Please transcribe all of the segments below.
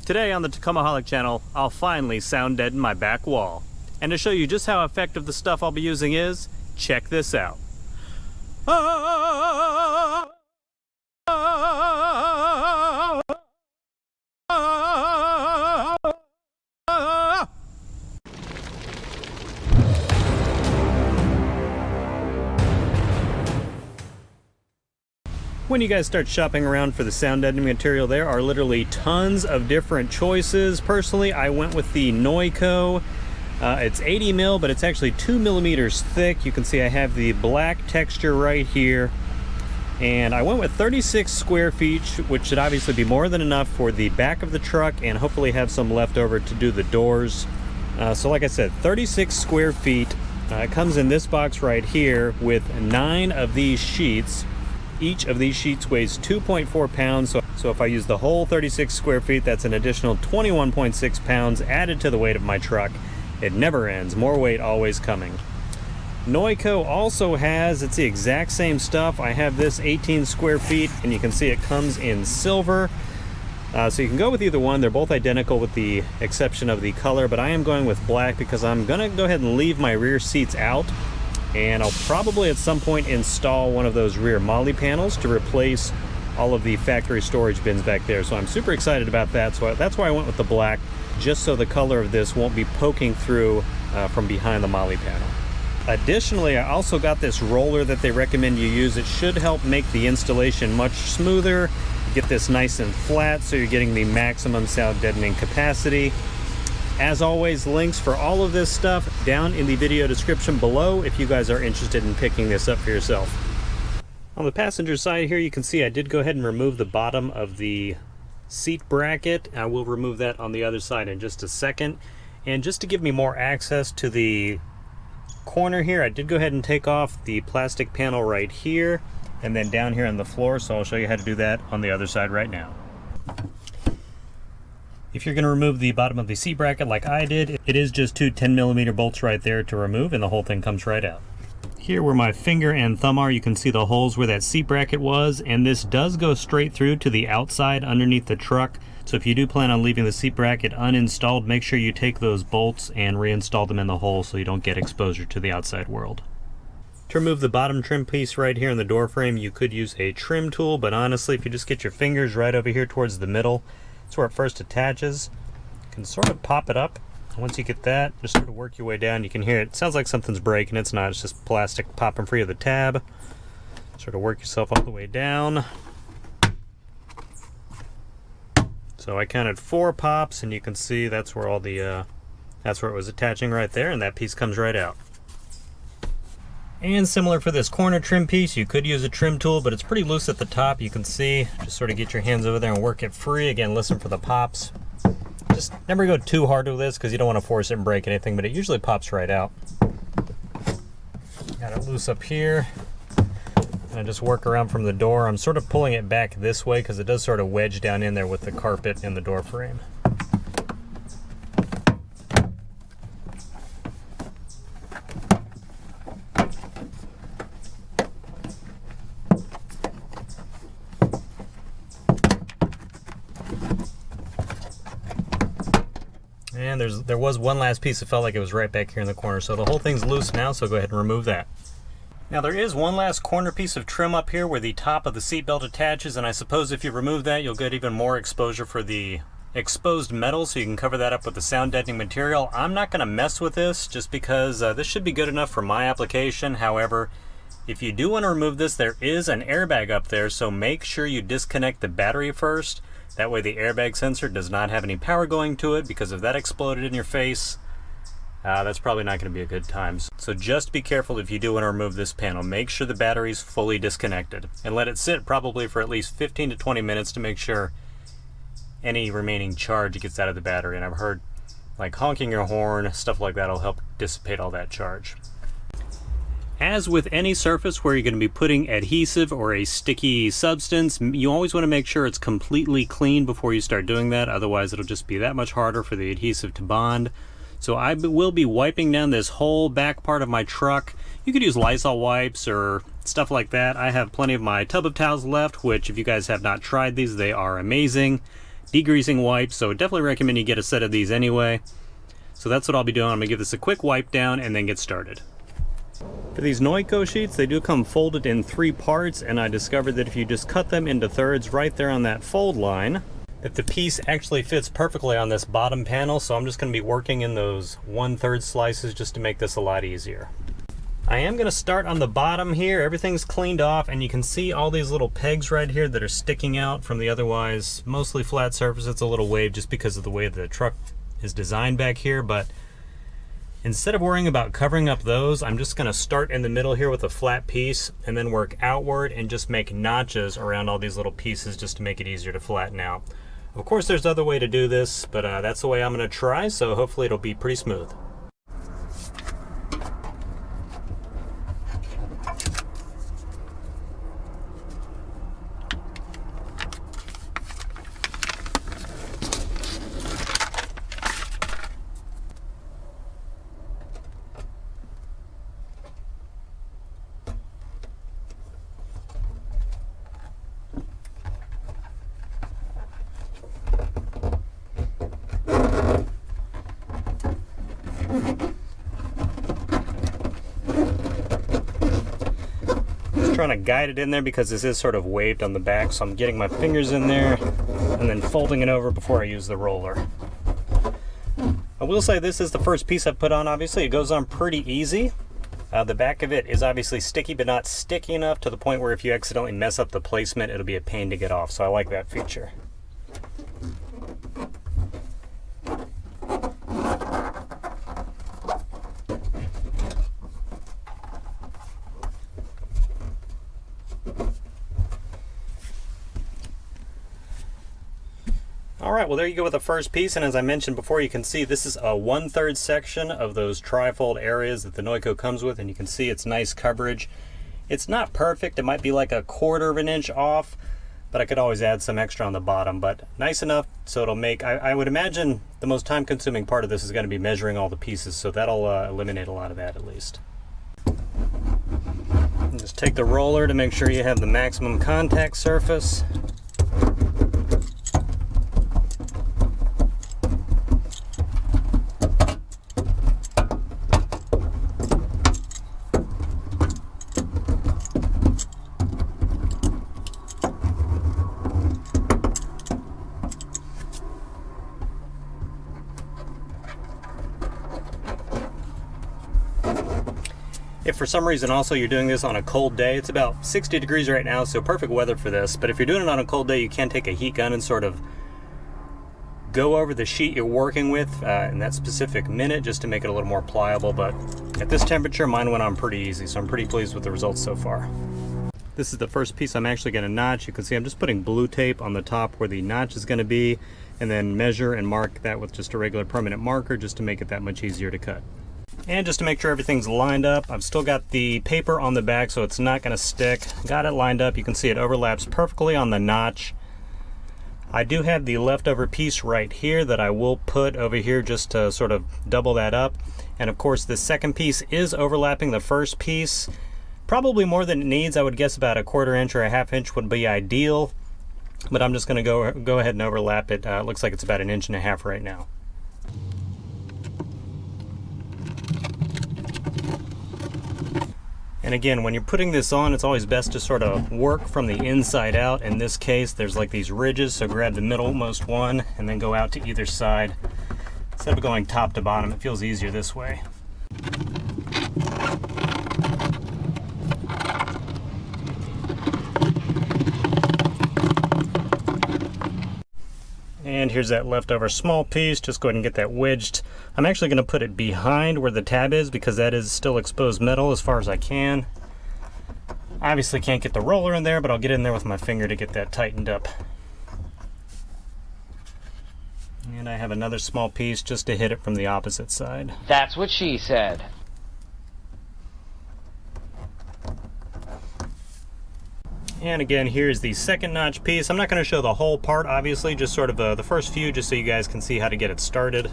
Today on the Tacomaholic channel, I'll finally sound deaden my back wall. And to show you just how effective the stuff I'll be using is, check this out. When you guys start shopping around for the sound deadening material, there are literally tons of different choices. Personally, I went with the Noico. It's 80 mil, but it's actually 2 millimeters thick. You can see I have the black texture right here. And I went with 36 square feet, which should obviously be more than enough for the back of the truck and hopefully have some left over to do the doors. So like I said, 36 square feet. It comes in this box right here with 9 of these sheets. Each of these sheets weighs 2.4 pounds, so if I use the whole 36 square feet, that's an additional 21.6 pounds added to the weight of my truck. It never ends, more weight always coming. Noico also has, it's the exact same stuff. I have this 18 square feet, and you can see it comes in silver. So you can go with either one. They're both identical with the exception of the color, but I am going with black because I'm gonna go ahead and leave my rear seats out. And I'll probably at some point install one of those rear MOLLE panels to replace all of the factory storage bins back there. So I'm super excited about that. So that's why I went with the black, just so the color of this won't be poking through from behind the MOLLE panel. Additionally, I also got this roller that they recommend you use. It should help make the installation much smoother. Get this nice and flat so you're getting the maximum sound deadening capacity. As always, links for all of this stuff down in the video description below if you guys are interested in picking this up for yourself. On the passenger side here, you can see I did go ahead and remove the bottom of the seat bracket. I will remove that on the other side in just a second. And just to give me more access to the corner here, I did go ahead and take off the plastic panel right here and then down here on the floor, so I'll show you how to do that on the other side right now. If you're going to remove the bottom of the seat bracket like I did, it is just 2 10mm bolts right there to remove, and the whole thing comes right out. Here where my finger and thumb are, you can see the holes where that seat bracket was, and this does go straight through to the outside underneath the truck. So if you do plan on leaving the seat bracket uninstalled, make sure you take those bolts and reinstall them in the hole so you don't get exposure to the outside world. To remove the bottom trim piece right here in the door frame, you could use a trim tool, but honestly, if you just get your fingers right over here towards the middle, that's where it first attaches. You can sort of pop it up. Once you get that, just sort of work your way down. You can hear it. It sounds like something's breaking. It's not. It's just plastic popping free of the tab. Sort of work yourself all the way down. So I counted 4 pops, and you can see that's where all the that's where it was attaching right there, and that piece comes right out. And similar for this corner trim piece, you could use a trim tool, but it's pretty loose at the top. You can see, just sort of get your hands over there and work it free. Again, listen for the pops. Just never go too hard with this because you don't want to force it and break anything, but it usually pops right out. Got it loose up here. And I just work around from the door. I'm sort of pulling it back this way because it does sort of wedge down in there with the carpet and the door frame. And there was one last piece that felt like it was right back here in the corner, so the whole thing's loose now, so go ahead and remove that. Now there is one last corner piece of trim up here where the top of the seatbelt attaches, and I suppose if you remove that, you'll get even more exposure for the exposed metal, so you can cover that up with the sound deadening material. I'm not going to mess with this just because this should be good enough for my application. However, if you do want to remove this, there is an airbag up there, so make sure you disconnect the battery first. That way the airbag sensor does not have any power going to it, because if that exploded in your face, that's probably not going to be a good time. So just be careful if you do want to remove this panel. Make sure the battery's fully disconnected and let it sit probably for at least 15 to 20 minutes to make sure any remaining charge gets out of the battery. And I've heard like honking your horn, stuff like that will help dissipate all that charge. As with any surface where you're going to be putting adhesive or a sticky substance, you always want to make sure it's completely clean before you start doing that. Otherwise, it'll just be that much harder for the adhesive to bond. So I will be wiping down this whole back part of my truck. You could use Lysol wipes or stuff like that. I have plenty of my tub of towels left, which if you guys have not tried these, they are amazing. degreasing wipes, so definitely recommend you get a set of these anyway. So that's what I'll be doing. I'm gonna give this a quick wipe down and then get started. For these Noico sheets, they do come folded in 3 parts, and I discovered that if you just cut them into thirds right there on that fold line, that the piece actually fits perfectly on this bottom panel. So I'm just gonna be working in those 1/3 slices just to make this a lot easier. I am gonna start on the bottom here. Everything's cleaned off, and you can see all these little pegs right here that are sticking out from the otherwise mostly flat surface. It's a little wave just because of the way the truck is designed back here, but instead of worrying about covering up those, I'm just gonna start in the middle here with a flat piece and then work outward and just make notches around all these little pieces just to make it easier to flatten out. Of course, there's other way to do this, but that's the way I'm gonna try, so hopefully it'll be pretty smooth. Trying to guide it in there because this is sort of waved on the back, so I'm getting my fingers in there and then folding it over before I use the roller. I will say this is the first piece I've put on. Obviously it goes on pretty easy. The back of it is obviously sticky, but not sticky enough to the point where if you accidentally mess up the placement, it'll be a pain to get off, so I like that feature. Alright, well there you go with the first piece, and as I mentioned before, you can see this is a 1/3 section of those trifold areas that the Noico comes with, and you can see it's nice coverage. It's not perfect, it might be like 1/4 of an inch off, but I could always add some extra on the bottom, but nice enough so it'll make, I would imagine the most time consuming part of this is going to be measuring all the pieces, so that'll eliminate a lot of that at least. And just take the roller to make sure you have the maximum contact surface. If for some reason also you're doing this on a cold day, it's about 60 degrees right now, so perfect weather for this, but if you're doing it on a cold day, you can take a heat gun and sort of go over the sheet you're working with in that specific minute just to make it a little more pliable, but at this temperature mine went on pretty easy, so I'm pretty pleased with the results so far. This is the first piece I'm actually going to notch. You can see I'm just putting blue tape on the top where the notch is going to be, and then measure and mark that with just a regular permanent marker just to make it that much easier to cut. And just to make sure everything's lined up, I've still got the paper on the back so it's not going to stick. Got it lined up. You can see it overlaps perfectly on the notch. I do have the leftover piece right here that I will put over here just to sort of double that up. And of course the second piece is overlapping the first piece. Probably more than it needs. I would guess about 1/4 inch or 1/2 inch would be ideal. But I'm just going to go ahead and overlap it. It looks like it's about 1.5 inches right now. And again, when you're putting this on, it's always best to sort of work from the inside out. In this case, there's like these ridges, so grab the middlemost one and then go out to either side. Instead of going top to bottom, it feels easier this way. And here's that leftover small piece. Just go ahead and get that wedged. I'm actually going to put it behind where the tab is because that is still exposed metal as far as I can. Obviously can't get the roller in there, but I'll get in there with my finger to get that tightened up. And I have another small piece just to hit it from the opposite side. That's what she said. And again, here's the second notch piece. I'm not going to show the whole part, obviously, just sort of the first few, just so you guys can see how to get it started.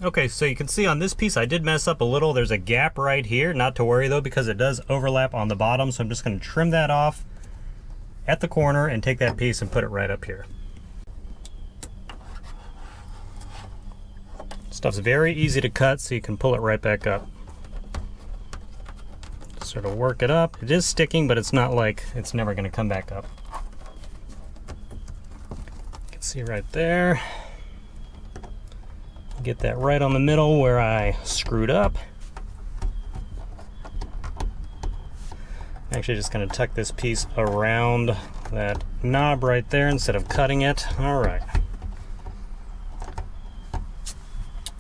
Okay, so you can see on this piece I did mess up a little. There's a gap right here. Not to worry though, because it does overlap on the bottom, so I'm just going to trim that off at the corner and take that piece and put it right up here. Stuff's very easy to cut, so you can pull it right back up. Sort of work it up. It is sticking, but it's not like it's never going to come back up. You can see right there. Get that right on the middle where I screwed up. I'm actually just going to tuck this piece around that knob right there instead of cutting it. All right.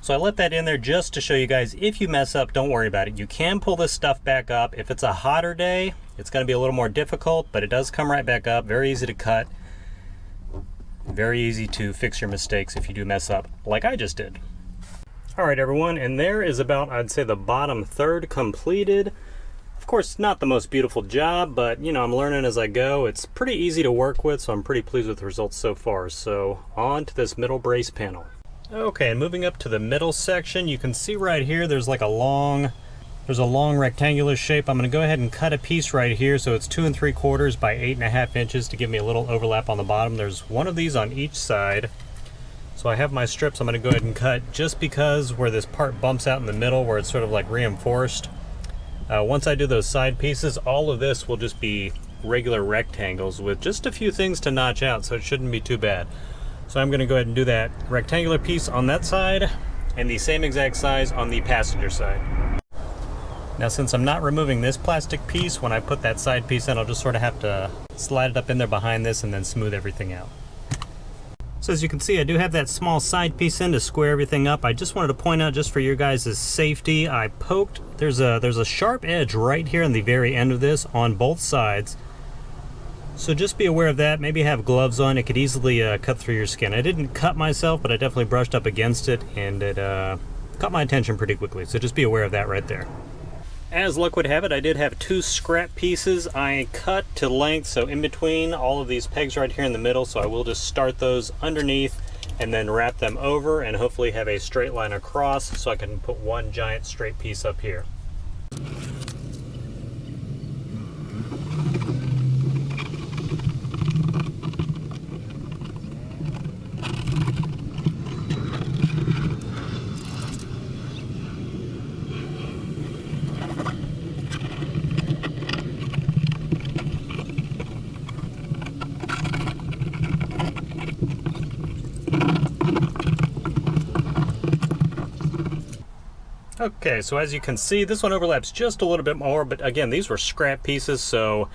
So I let that in there just to show you guys, if you mess up, don't worry about it. You can pull this stuff back up. If it's a hotter day, it's going to be a little more difficult, but it does come right back up. Very easy to cut. Very easy to fix your mistakes if you do mess up, like I just did. All right, everyone, and there is about, I'd say, the bottom third completed. Of course, not the most beautiful job, but you know, I'm learning as I go. It's pretty easy to work with, so I'm pretty pleased with the results so far. So on to this middle brace panel. Okay, and moving up to the middle section, you can see right here there's like a long rectangular shape. I'm going to go ahead and cut a piece right here, so it's 2 3/4 by 8.5 inches to give me a little overlap on the bottom. There's one of these on each side. So I have my strips I'm going to go ahead and cut, just because where this part bumps out in the middle, where it's sort of like reinforced. Once I do those side pieces, all of this will just be regular rectangles with just a few things to notch out, so it shouldn't be too bad. So I'm going to go ahead and do that rectangular piece on that side and the same exact size on the passenger side. Now, since I'm not removing this plastic piece, when I put that side piece in, I'll just sort of have to slide it up in there behind this and then smooth everything out. So as you can see, I do have that small side piece in to square everything up. I just wanted to point out, just for your guys' safety, I poked, there's a sharp edge right here on the very end of this on both sides. So just be aware of that. Maybe have gloves on. It could easily cut through your skin. I didn't cut myself, but I definitely brushed up against it, and it caught my attention pretty quickly. So just be aware of that right there. As luck would have it, I did have 2 scrap pieces I cut to length, so in between all of these pegs right here in the middle, so I will just start those underneath and then wrap them over and hopefully have a straight line across so I can put one giant straight piece up here. Okay, so as you can see, this one overlaps just a little bit more, but again, these were scrap pieces, so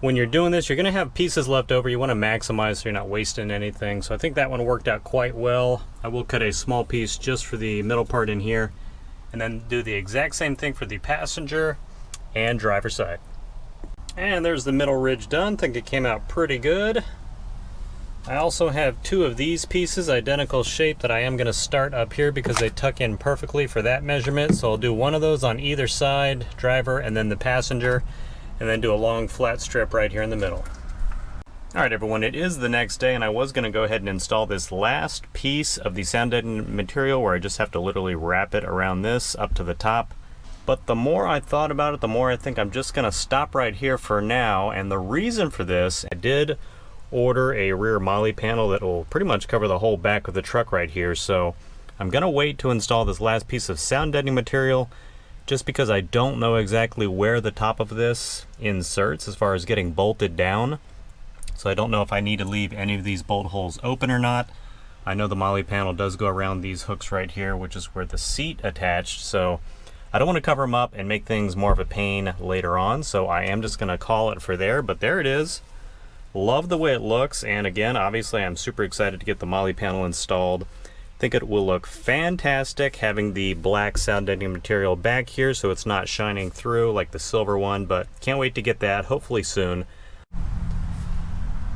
when you're doing this, you're going to have pieces left over. You want to maximize so you're not wasting anything. So I think that one worked out quite well. I will cut a small piece just for the middle part in here, and then do the exact same thing for the passenger and driver side. And there's the middle ridge done. I think it came out pretty good. I also have 2 of these pieces, identical shape, that I am going to start up here because they tuck in perfectly for that measurement. So I'll do one of those on either side, driver and then the passenger, and then do a long flat strip right here in the middle. Alright everyone, it is the next day, and I was going to go ahead and install this last piece of the sound deadening material where I just have to literally wrap it around this up to the top. But the more I thought about it, the more I think I'm just going to stop right here for now. And the reason for this, I did order a rear molly panel that will pretty much cover the whole back of the truck right here, so I'm gonna wait to install this last piece of sound deadening material just because I don't know exactly where the top of this inserts as far as getting bolted down. So I don't know if I need to leave any of these bolt holes open or not. I know the molly panel does go around these hooks right here, which is where the seat attached, so I don't want to cover them up and make things more of a pain later on, so I am just gonna call it for there. But there it is. Love the way it looks, and again, obviously I'm super excited to get the molly panel installed. Think it will look fantastic having the black sound deadening material back here so it's not shining through like the silver one, but can't wait to get that, hopefully soon.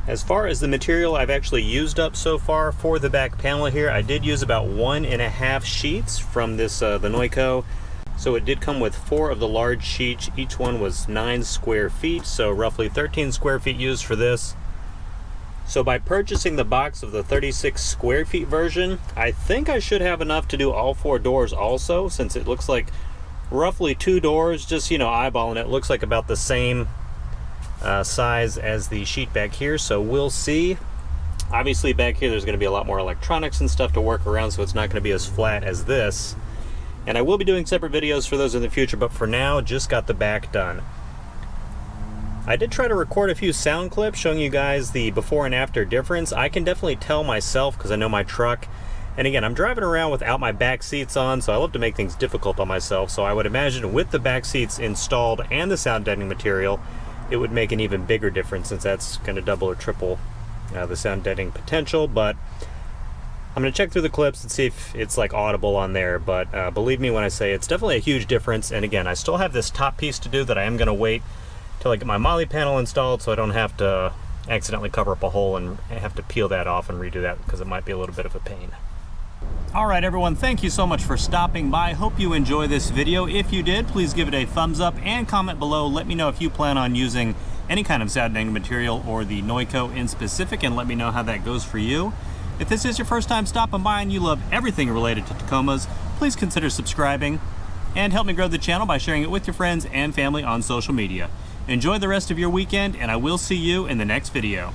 As far as the material I've actually used up so far for the back panel here, I did use about 1.5 sheets from this the Noico. So it did come with 4 of the large sheets. Each one was 9 square feet, so roughly 13 square feet used for this. So by purchasing the box of the 36 square feet version, I think I should have enough to do all 4 doors also, since it looks like roughly 2 doors, just, you know, eyeballing it, looks like about the same size as the sheet back here, so we'll see. Obviously back here there's going to be a lot more electronics and stuff to work around, so it's not going to be as flat as this. And I will be doing separate videos for those in the future, but for now, just got the back done. I did try to record a few sound clips showing you guys the before and after difference. I can definitely tell myself because I know my truck. And again, I'm driving around without my back seats on, so I love to make things difficult on myself. So I would imagine with the back seats installed and the sound deadening material, it would make an even bigger difference, since that's going to double or triple the sound deadening potential. But I'm going to check through the clips and see if it's like audible on there. But believe me when I say it's definitely a huge difference. And again, I still have this top piece to do that I am going to wait till I get my Molly panel installed, so I don't have to accidentally cover up a hole and have to peel that off and redo that, because it might be a little bit of a pain. All right, everyone, thank you so much for stopping by. Hope you enjoy this video. If you did, please give it a thumbs up and comment below. Let me know if you plan on using any kind of sound deadening material or the Noico in specific, and let me know how that goes for you. If this is your first time stopping by and you love everything related to Tacomas, please consider subscribing and help me grow the channel by sharing it with your friends and family on social media. Enjoy the rest of your weekend, and I will see you in the next video.